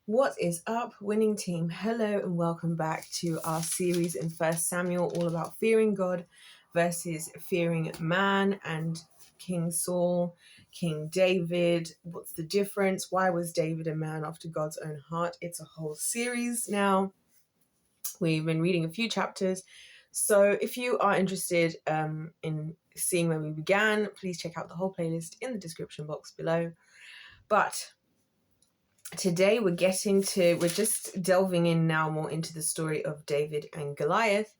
What is up, winning team? Hello and welcome back to our series in 1 Samuel, all about fearing God versus fearing man, and King Saul, King David. What's the difference? Why was David a man after God's own heart? It's a whole series now. We've been reading a few chapters. So if you are interested in seeing where we began, please check out the whole playlist in the description box below. But today we're just delving in now more into the story of David and Goliath.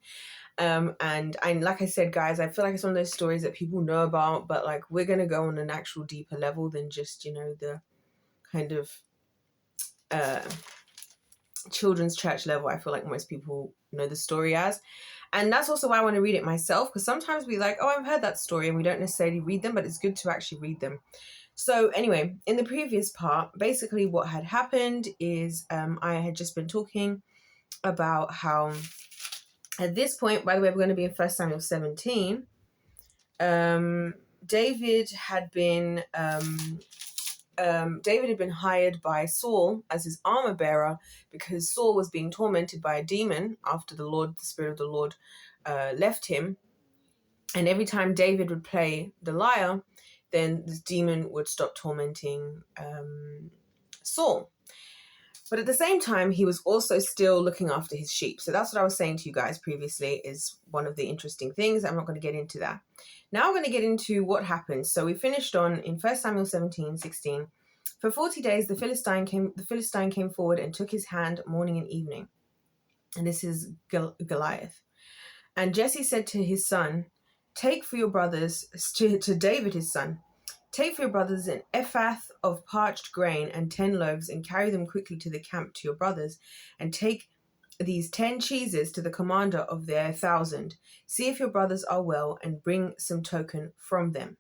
And like I said, guys, I feel like it's one of those stories that people know about, but like we're going to go on an actual deeper level than just, the kind of children's church level. I feel like most people know the story as. And that's also why I want to read it myself, because sometimes we like, oh, I've heard that story, and we don't necessarily read them, but it's good to actually read them. So anyway, in the previous part, basically what had happened is I had just been talking about how at this point, by the way, we're going to be in 1 Samuel 17, David had been hired by Saul as his armor bearer because Saul was being tormented by a demon after the Spirit of the Lord left him. And every time David would play the lyre, then this demon would stop tormenting Saul. But at the same time, he was also still looking after his sheep. So that's what I was saying to you guys previously, is one of the interesting things. I'm not going to get into that. Now I'm going to get into what happened. So we finished on in 1 Samuel 17:16. For 40 days, the Philistine came forward and took his hand morning and evening. And this is Goliath. And Jesse said to his son, take for your brothers, to David his son, take for your brothers an ephah of parched grain and 10 loaves, and carry them quickly to the camp to your brothers, and take these 10 cheeses to the commander of their 1,000. See if your brothers are well, and bring some token from them.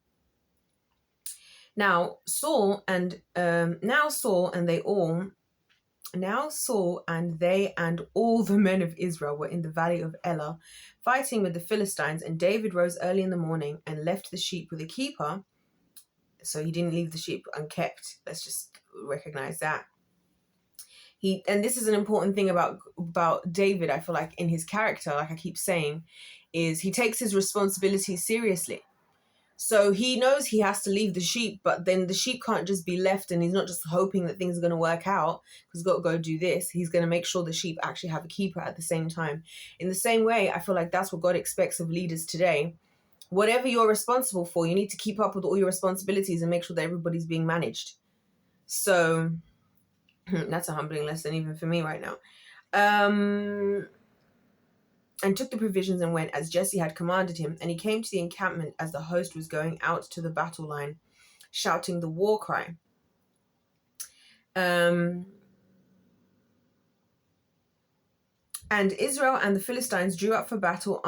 Now Saul and they and all the men of Israel were in the valley of Elah, fighting with the Philistines, and David rose early in the morning and left the sheep with a keeper. So he didn't leave the sheep unkept. Let's just recognize that. And this is an important thing about David, I feel like, in his character, like I keep saying, is he takes his responsibility seriously. So he knows he has to leave the sheep, but then the sheep can't just be left, and he's not just hoping that things are going to work out because he's got to go do this. He's going to make sure the sheep actually have a keeper at the same time. In the same way, I feel like that's what God expects of leaders today. Whatever you're responsible for, you need to keep up with all your responsibilities and make sure that everybody's being managed. So that's a humbling lesson even for me right now. And took the provisions and went as Jesse had commanded him. And he came to the encampment as the host was going out to the battle line, shouting the war cry. And Israel and the Philistines drew up for battle,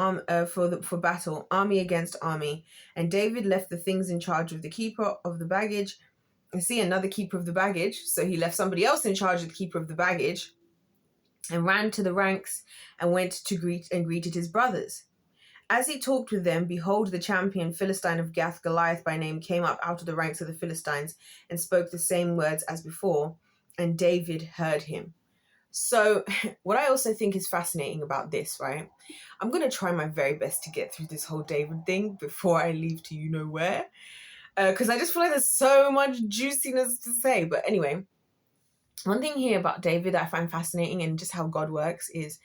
army against army. And David left the things in charge of the keeper of the baggage. And see, another keeper of the baggage. So he left somebody else in charge of the keeper of the baggage, and ran to the ranks and went to greeted his brothers. As he talked with them, behold, the champion Philistine of Gath, Goliath by name, came up out of the ranks of the Philistines and spoke the same words as before, and David heard him. So what I also think is fascinating about this, right? I'm going to try my very best to get through this whole David thing before I leave to you know where, because I just feel like there's so much juiciness to say. But anyway, one thing here about David that I find fascinating, and just how God works, is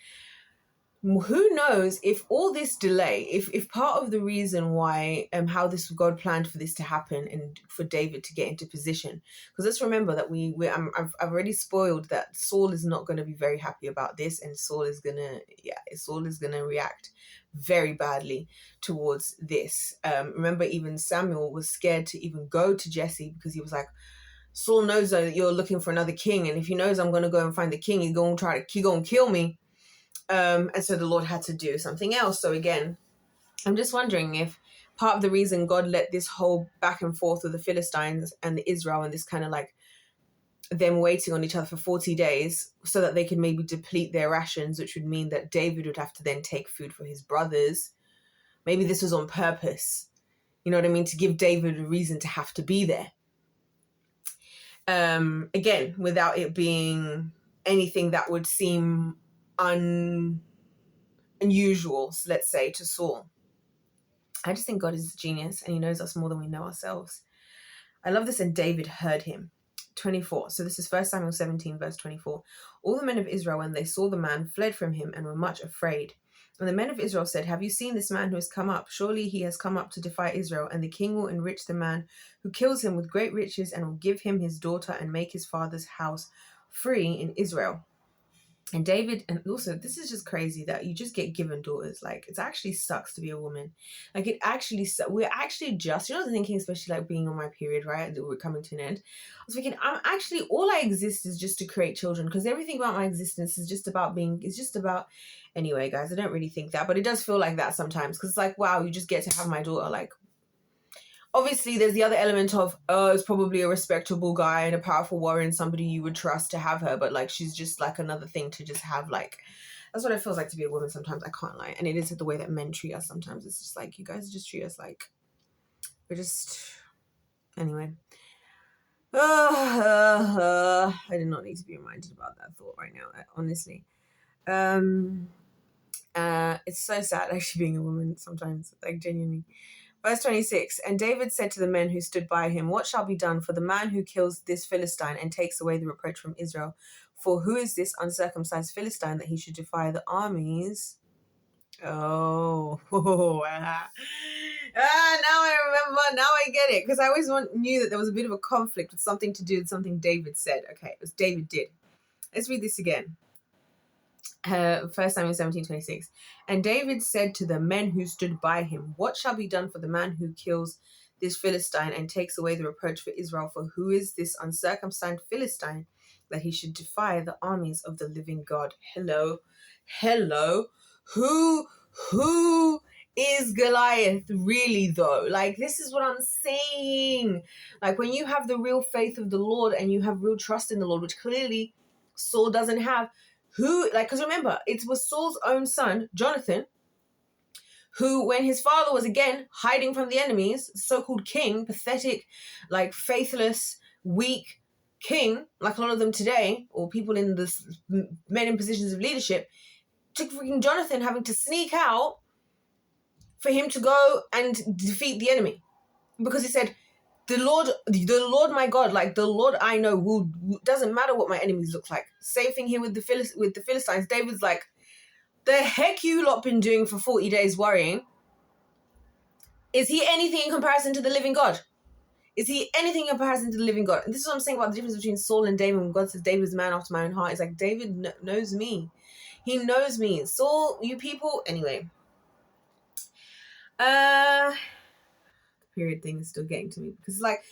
who knows if all this delay, if part of the reason why how this God planned for this to happen and for David to get into position, because let's remember that I've already spoiled that Saul is not going to be very happy about this, and Saul is gonna react very badly towards this. Remember, even Samuel was scared to even go to Jesse because he was like, Saul knows that you're looking for another king, and if he knows I'm going to go and find the king, he's going to kill me. And so the Lord had to do something else. So again, I'm just wondering if part of the reason God let this whole back and forth with the Philistines and the Israel, and this kind of like them waiting on each other for 40 days so that they could maybe deplete their rations, which would mean that David would have to then take food for his brothers. Maybe this was on purpose, you know what I mean, to give David a reason to have to be there. Again, without it being anything that would seem unusual, let's say, to Saul. I just think God is a genius and he knows us more than we know ourselves. I love this. And David heard him. 24. So this is 1 Samuel 17, verse 24. All the men of Israel, when they saw the man, fled from him and were much afraid. And the men of Israel said, have you seen this man who has come up? Surely he has come up to defy Israel, and the king will enrich the man who kills him with great riches and will give him his daughter and make his father's house free in Israel. And David, and also this is just crazy that you just get given daughters. Like, it actually sucks to be a woman. Like, it actually, we're actually just, you know, I was thinking, especially like being on my period, right? That we're coming to an end. I was thinking, I'm actually, all I exist is just to create children, because everything about my existence is just about being, it's just about, anyway, guys, I don't really think that, but it does feel like that sometimes, because it's like, wow, you just get to have my daughter. Like, obviously, there's the other element of, it's probably a respectable guy and a powerful warrior and somebody you would trust to have her. But, like, she's just, like, another thing to just have, like, that's what it feels like to be a woman sometimes. I can't lie. And it is the way that men treat us sometimes. It's just like, you guys just treat us like, we're just, anyway. I did not need to be reminded about that thought right now, honestly. It's so sad, actually, being a woman sometimes, like, genuinely. Verse 26, and David said to the men who stood by him, what shall be done for the man who kills this Philistine and takes away the reproach from Israel? For who is this uncircumcised Philistine that he should defy the armies? Oh, now I remember, now I get it. Because I always knew that there was a bit of a conflict with something to do with something David said. Okay, it was David did. Let's read this again. 1 Samuel 17:26. And David said to the men who stood by him, what shall be done for the man who kills this Philistine and takes away the reproach for Israel? For who is this uncircumcised Philistine that he should defy the armies of the living God? Hello. Who is Goliath really, though? Like, this is what I'm saying. Like, when you have the real faith of the Lord and you have real trust in the Lord, which clearly Saul doesn't have, who, like, because remember, it was Saul's own son, Jonathan, who, when his father was again hiding from the enemies, so-called king, pathetic, like, faithless, weak king, like a lot of them today, or people in this, men in positions of leadership, took freaking Jonathan having to sneak out for him to go and defeat the enemy. Because he said, the Lord my God, like, the Lord I know doesn't matter what my enemies look like. Same thing here with the Philistines. David's like, the heck you lot been doing for 40 days worrying? Is he anything in comparison to the living God? Is he anything in comparison to the living God? And this is what I'm saying about the difference between Saul and David. When God says David is a man after my own heart, it's like, David knows me. He knows me. Saul, you people, anyway. Period thing is still getting to me, because, like,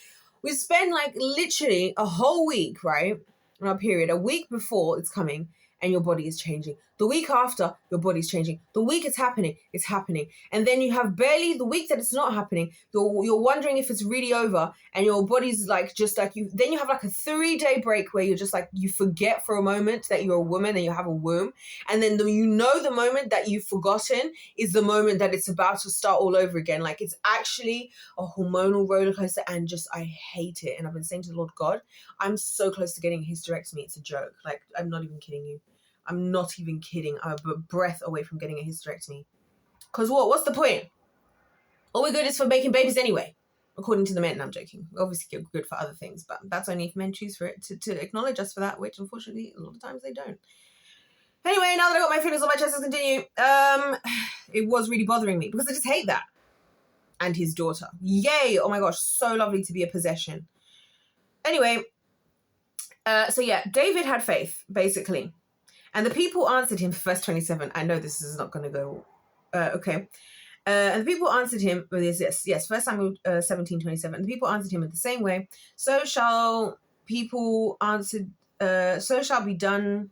we spend, like, literally a whole week, right, on our period, a week before it's coming, and your body is changing. The week after, your body's changing. The week it's happening. And then you have barely the week that it's not happening. You're wondering if it's really over, and your body's like, just like you. Then you have like a 3-day break where you're just like, you forget for a moment that you're a woman and you have a womb. And then the moment that you've forgotten is the moment that it's about to start all over again. Like, it's actually a hormonal roller coaster, and just, I hate it. And I've been saying to the Lord God, I'm so close to getting a hysterectomy. It's a joke. Like, I'm not even kidding you. I'm not even kidding. I'm a breath away from getting a hysterectomy. Because what's the point? All we're good is for making babies anyway, according to the men. I'm joking. Obviously, you're good for other things, but that's only if men choose for it to acknowledge us for that, which unfortunately a lot of times they don't. Anyway, now that I got my fingers on my chest, let's continue. It was really bothering me because I just hate that. And his daughter. Yay! Oh my gosh, so lovely to be a possession. Anyway, so yeah, David had faith, basically. And the people answered him, verse 27. I know this is not going to go, okay. And the people answered him, yes, 1 Samuel 17:27. And the people answered him in the same way. So shall be done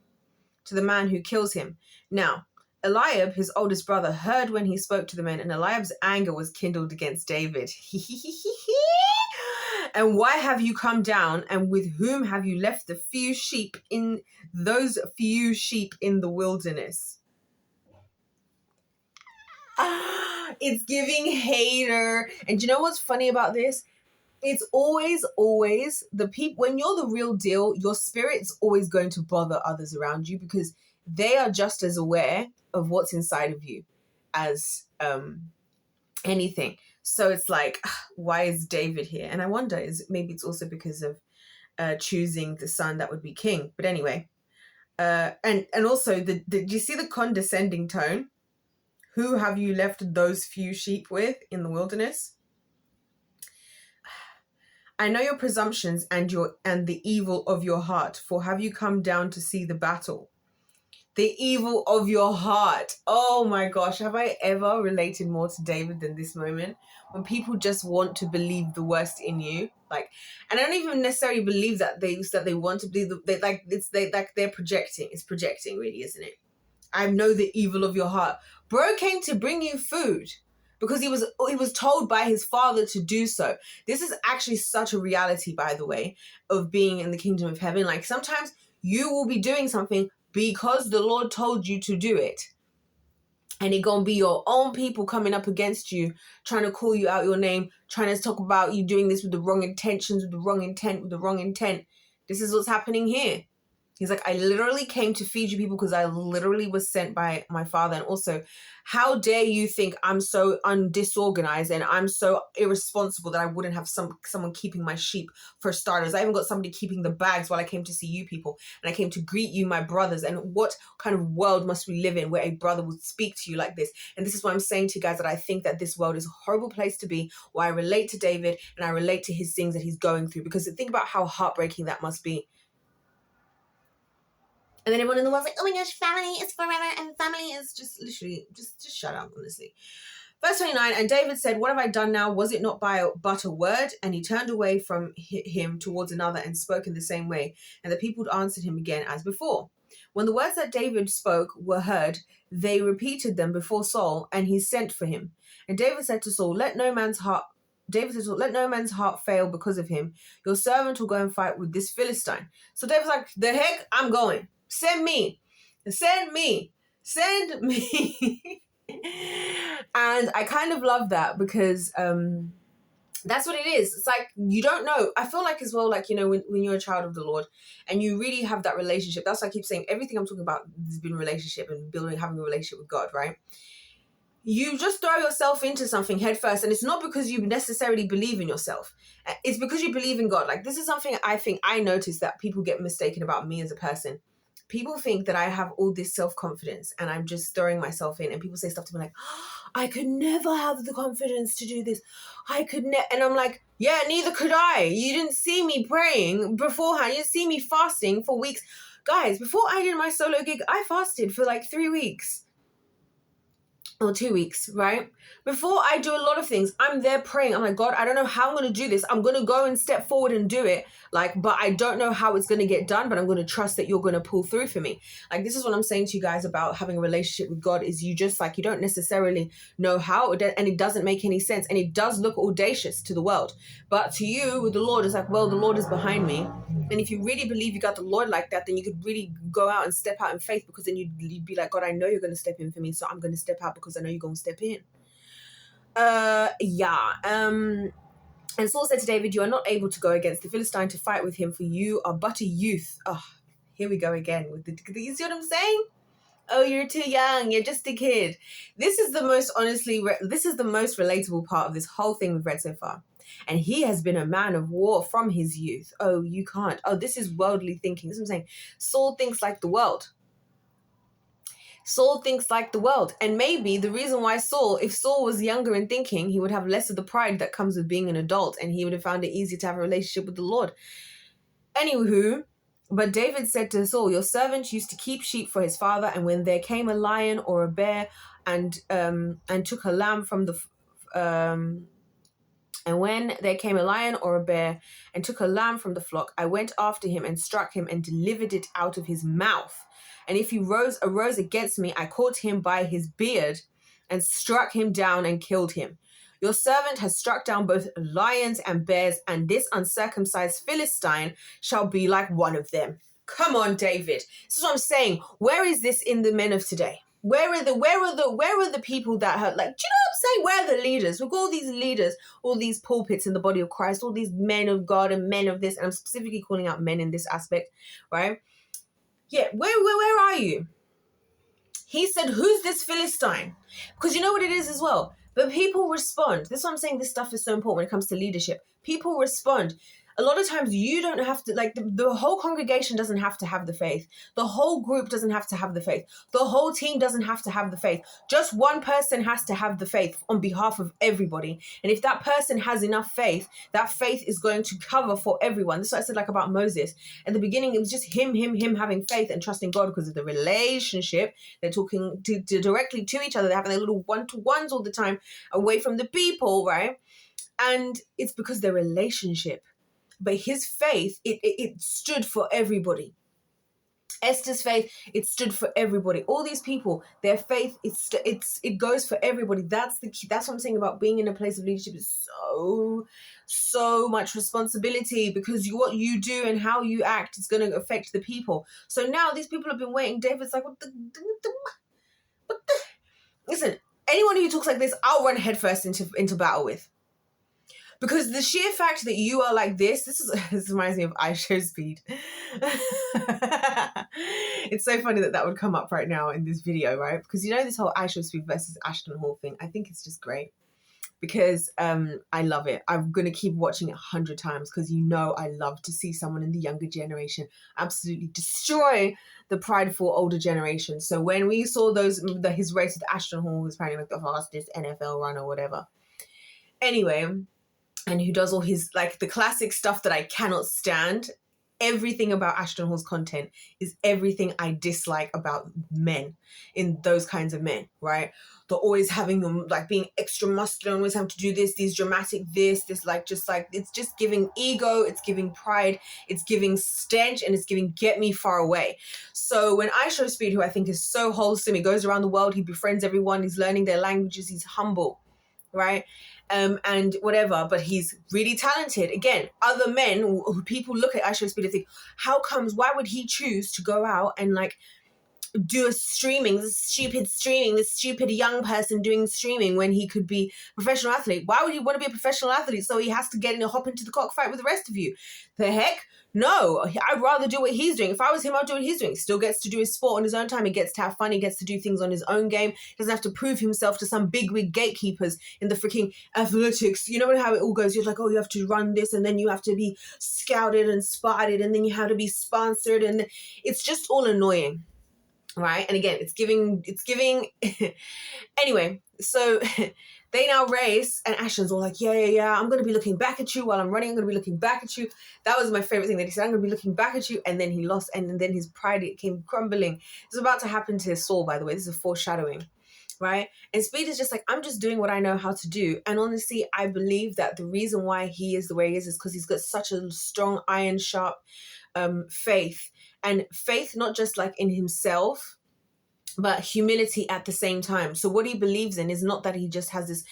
to the man who kills him. Now, Eliab, his oldest brother, heard when he spoke to the men, and Eliab's anger was kindled against David. And why have you come down, and with whom have you left the few sheep in the wilderness? It's giving hater. And do you know what's funny about this? It's always the people. When you're the real deal, your spirit's always going to bother others around you because they are just as aware of what's inside of you as anything. So it's like, why is David here? And I wonder, is maybe it's also because of choosing the son that would be king. But anyway, and also do you see the condescending tone? Who have you left those few sheep with in the wilderness? I know your presumptions and the evil of your heart, for have you come down to see the battle? The evil of your heart. Oh my gosh, have I ever related more to David than this moment? When people just want to believe the worst in you, like, and I don't even necessarily believe that they want to believe they're projecting. It's projecting, really, isn't it? I know the evil of your heart. Bro came to bring you food because he was told by his father to do so. This is actually such a reality, by the way, of being in the kingdom of heaven. Like, sometimes you will be doing something because the Lord told you to do it. And it gonna be your own people coming up against you, trying to call you out your name, trying to talk about you doing this with the wrong intentions, with the wrong intent. This is what's happening here. He's like, I literally came to feed you people because I literally was sent by my father. And also, how dare you think I'm so disorganized and I'm so irresponsible that I wouldn't have someone keeping my sheep for starters. I even got somebody keeping the bags while I came to see you people. And I came to greet you, my brothers. And what kind of world must we live in where a brother would speak to you like this? And this is why I'm saying to you guys that I think that this world is a horrible place to be, why I relate to David and I relate to his things that he's going through. Because think about how heartbreaking that must be. And then everyone in the world's like, oh my gosh, family is forever, and family is just literally, just shut up, honestly. Verse 29, and David said, what have I done now? Was it not but a word? And he turned away from him towards another and spoke in the same way. And the people answered him again as before. When the words that David spoke were heard, they repeated them before Saul, and he sent for him. And David said to Saul, let no man's heart fail because of him. Your servant will go and fight with this Philistine. So David's like, the heck, I'm going. Send me. And I kind of love that because that's what it is. It's like, you don't know. I feel like as well, like, you know, when you're a child of the Lord and you really have that relationship, that's why I keep saying everything I'm talking about has been relationship and having a relationship with God, right? You just throw yourself into something head first, and it's not because you necessarily believe in yourself. It's because you believe in God. Like, this is something I think I noticed that people get mistaken about me as a person. People think that I have all this self-confidence and I'm just throwing myself in, and people say stuff to me like, oh, I could never have the confidence to do this. And I'm like, yeah, neither could I. You didn't see me praying beforehand. You didn't see me fasting for weeks. Guys, before I did my solo gig, I fasted for like 3 weeks. Or 2 weeks, right? Before I do a lot of things, I'm there praying. I'm like, God, I don't know how I'm going to do this. I'm going to go and step forward and do it. Like, but I don't know how it's going to get done, but I'm going to trust that you're going to pull through for me. Like, this is what I'm saying to you guys about having a relationship with God is you just like, you don't necessarily know how, and it doesn't make any sense. And it does look audacious to the world. But to you, with the Lord, it's like, well, the Lord is behind me. And if you really believe you got the Lord like that, then you could really go out and step out in faith, because then you'd be like, God, I know you're going to step in for me, so I'm going to step out because I know you're going to step in. And Saul said to David, you are not able to go against the Philistine to fight with him, for you are but a youth. Oh, here we go again with you see what I'm saying? Oh, you're too young. You're just a kid. This is the most relatable part of this whole thing we've read so far. And he has been a man of war from his youth. Oh, you can't. Oh, this is worldly thinking. This is what I'm saying. Saul thinks like the world. Saul thinks like the world. And maybe the reason why if Saul was younger in thinking, he would have less of the pride that comes with being an adult, and he would have found it easier to have a relationship with the Lord. Anywho, but David said to Saul, your servant used to keep sheep for his father, and when there came a lion or a bear and took a lamb from the flock, I went after him and struck him and delivered it out of his mouth. And if he arose against me, I caught him by his beard and struck him down and killed him. Your servant has struck down both lions and bears, and this uncircumcised Philistine shall be like one of them. Come on, David. This is what I'm saying. Where is this in the men of today? Where are the people that have, like, do you know what I'm saying? Where are the leaders? We've got all these leaders, all these pulpits in the body of Christ, all these men of God and men of this, and I'm specifically calling out men in this aspect, right? Yeah, where are you? He said, who's this Philistine? Because you know what it is as well? But people respond. That's why I'm saying this stuff is so important when it comes to leadership. People respond. A lot of times you don't have to, like, the whole congregation doesn't have to have the faith. The whole group doesn't have to have the faith. The whole team doesn't have to have the faith. Just one person has to have the faith on behalf of everybody. And if that person has enough faith, that faith is going to cover for everyone. This is what I said, like, about Moses. At the beginning, it was just him having faith and trusting God because of the relationship. They're talking to directly to each other. They're having their little one-to-ones all the time away from the people, right? And it's because their relationship. But his faith, it stood for everybody. Esther's faith, it stood for everybody. All these people, their faith, it goes for everybody. That's the key. That's what I'm saying about being in a place of leadership is so much responsibility, because what you do and how you act is going to affect the people. So now these people have been waiting. David's like, what the? Listen, anyone who talks like this, I'll run headfirst into battle with. Because the sheer fact that you are like this reminds me of I Show Speed. It's so funny that would come up right now in this video, right? Because you know this whole I Show Speed versus Ashton Hall thing. I think it's just great because I love it. I'm going to keep watching it 100 times because you know I love to see someone in the younger generation absolutely destroy the prideful older generation. So when we saw his race with Ashton Hall, who's apparently like the fastest NFL runner or whatever. Anyway, and who does all his, like, the classic stuff that I cannot stand. Everything about Ashton Hall's content is everything I dislike about men, in those kinds of men, right? They're always having them, like, being extra muscular, always having to do these dramatic this, like, just like, it's just giving ego, it's giving pride, it's giving stench, and it's giving get me far away. So when I Show Speed, who I think is so wholesome, he goes around the world, he befriends everyone, he's learning their languages, he's humble, right? And whatever, but he's really talented. Again, other men who people look at I Show Speed and think, why would he choose to go out and, like, do this stupid young person doing streaming when he could be a professional athlete? Why would he want to be a professional athlete? So he has to get in and hop into the cockfight with the rest of you. The heck? No, I'd rather do what he's doing. If I was him, I'd do what he's doing. He still gets to do his sport on his own time. He gets to have fun. He gets to do things on his own game. He doesn't have to prove himself to some big gatekeepers in the freaking athletics. You know how it all goes. You're like, oh, you have to run this, and then you have to be scouted and spotted, and then you have to be sponsored, and it's just all annoying. Right? And again, it's giving anyway, so they now race, and Ashton's all like, yeah, I'm going to be looking back at you while I'm running. I'm going to be looking back at you. That was my favorite thing that he said. I'm going to be looking back at you. And then he lost, and then his pride, it came crumbling. It's about to happen to Saul, by the way. This is a foreshadowing, right? And Speed is just like, I'm just doing what I know how to do. And honestly, I believe that the reason why he is the way he is because he's got such a strong, iron sharp faith. And faith, not just like in himself, but humility at the same time. So what he believes in is not that he just has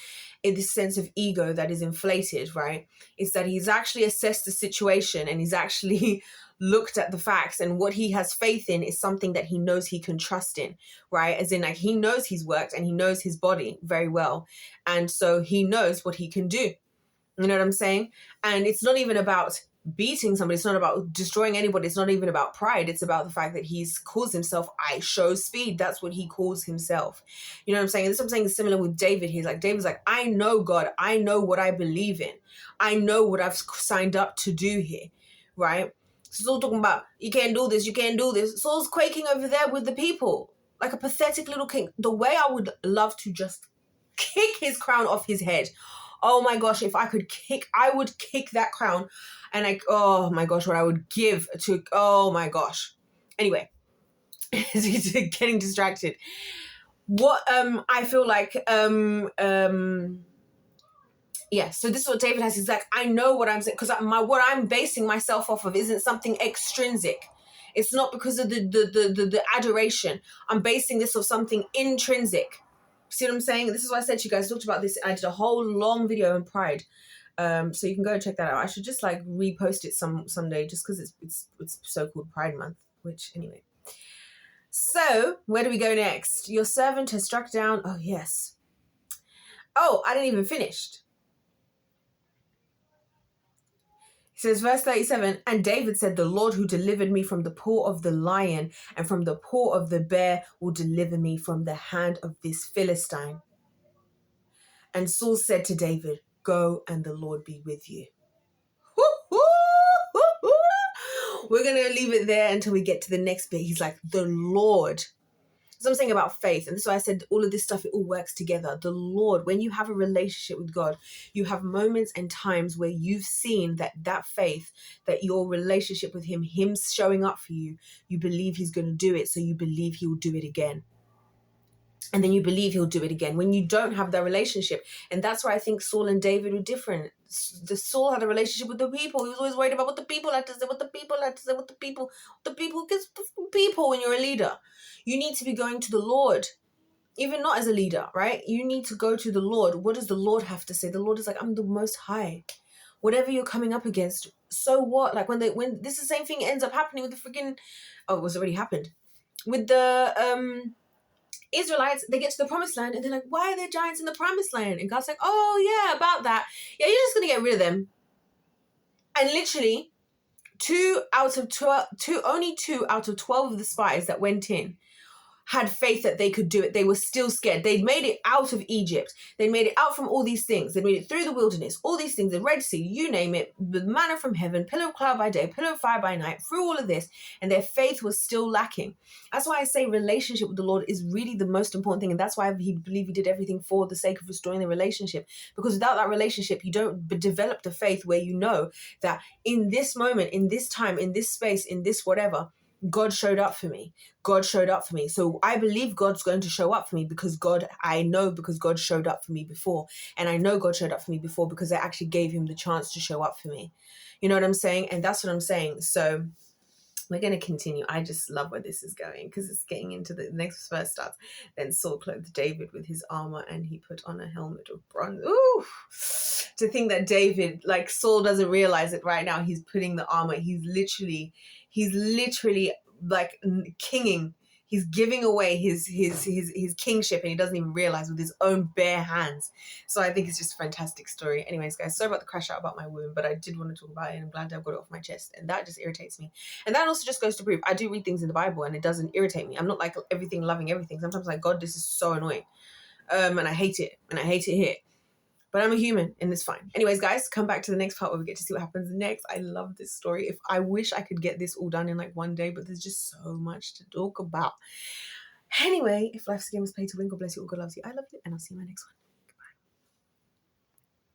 this sense of ego that is inflated, right? It's that he's actually assessed the situation and he's actually looked at the facts, and what he has faith in is something that he knows he can trust in, right? As in, like, he knows he's worked and he knows his body very well. And so he knows what he can do. You know what I'm saying? And it's not even about beating somebody. It's not about destroying anybody. It's not even about pride. It's about the fact that he's calls himself I Show Speed. That's what he calls himself. You know what I'm saying? And this is what I'm saying is similar with David. David's like, I know God. I know what I believe in. I know what I've signed up to do here, right? So Saul talking about, you can't do this, you can't do this. Saul's quaking over there with the people like a pathetic little king. The way I would love to just kick his crown off his head. Oh my gosh, if I could I would kick that crown. And oh my gosh, what I would give to, oh my gosh. Anyway, getting distracted. What I feel like, yeah, so this is what David has. He's like, I know what I'm saying, because what I'm basing myself off of isn't something extrinsic. It's not because of the adoration. I'm basing this off something intrinsic. See what I'm saying? This is what I said to you guys. I talked about this. I did a whole long video on pride. So you can go and check that out. I should just like repost it someday just because it's so called Pride Month, which anyway. So, where do we go next? Your servant has struck down. Oh, yes. Oh, I didn't even finish. He says, verse 37, and David said, the Lord who delivered me from the paw of the lion and from the paw of the bear will deliver me from the hand of this Philistine. And Saul said to David, go and the Lord be with you. We're going to leave it there until we get to the next bit. He's like, the Lord. So I'm saying about faith, and that's why I said all of this stuff, it all works together. The Lord, when you have a relationship with God, you have moments and times where you've seen that faith, that your relationship with him showing up for you, you believe he's going to do it, so you believe he'll do it again. And then you believe he'll do it again when you don't have that relationship. And that's why I think Saul and David were different. The Saul had a relationship with the people. He was always worried about what the people had to say, what the people had to say, what the people gets people when you're a leader. You need to be going to the Lord, even not as a leader, right? You need to go to the Lord. What does the Lord have to say? The Lord is like, I'm the Most High. Whatever you're coming up against, so what? Like when this is the same thing ends up happening with the freaking, it was already happened with the Israelites. They get to the promised land and they're like, why are there giants in the promised land? And God's like, oh yeah, about that. Yeah, you're just gonna get rid of them. And literally, only 2 out of 12 of the spies that went in had faith that they could do it. They were still scared. They'd made it out of Egypt. They made it out from all these things. They made it through the wilderness, all these things, the Red Sea, you name it, the manna from heaven, pillar of cloud by day, pillar of fire by night, through all of this, and their faith was still lacking. That's why I say relationship with the Lord is really the most important thing, and that's why I believe he did everything for the sake of restoring the relationship, because without that relationship, you don't develop the faith where you know that in this moment, in this time, in this space, in this whatever, God showed up for me. God showed up for me. So I believe God's going to show up for me because God showed up for me before. And I know God showed up for me before because I actually gave him the chance to show up for me. You know what I'm saying? And that's what I'm saying. So we're going to continue. I just love where this is going because it's getting into the next verse starts. Then Saul clothed David with his armor and he put on a helmet of bronze. Ooh, to think that David, like Saul doesn't realize it right now. He's putting the armor. He's literally like kinging. He's giving away his kingship and he doesn't even realize with his own bare hands. So I think it's just a fantastic story. Anyways, guys, sorry about the crash out about my womb, but I did want to talk about it and I'm glad I've got it off my chest. And that just irritates me. And that also just goes to prove I do read things in the Bible and it doesn't irritate me. I'm not like everything loving everything. Sometimes I'm like, God, this is so annoying. And I hate it. And I hate it here. But I'm a human and it's fine. Anyways, guys, come back to the next part where we get to see what happens next. I love this story. I wish I could get this all done in like one day, but there's just so much to talk about. Anyway, if life's a game is played to win, God bless you all. God loves you. I love you. And I'll see you in my next one.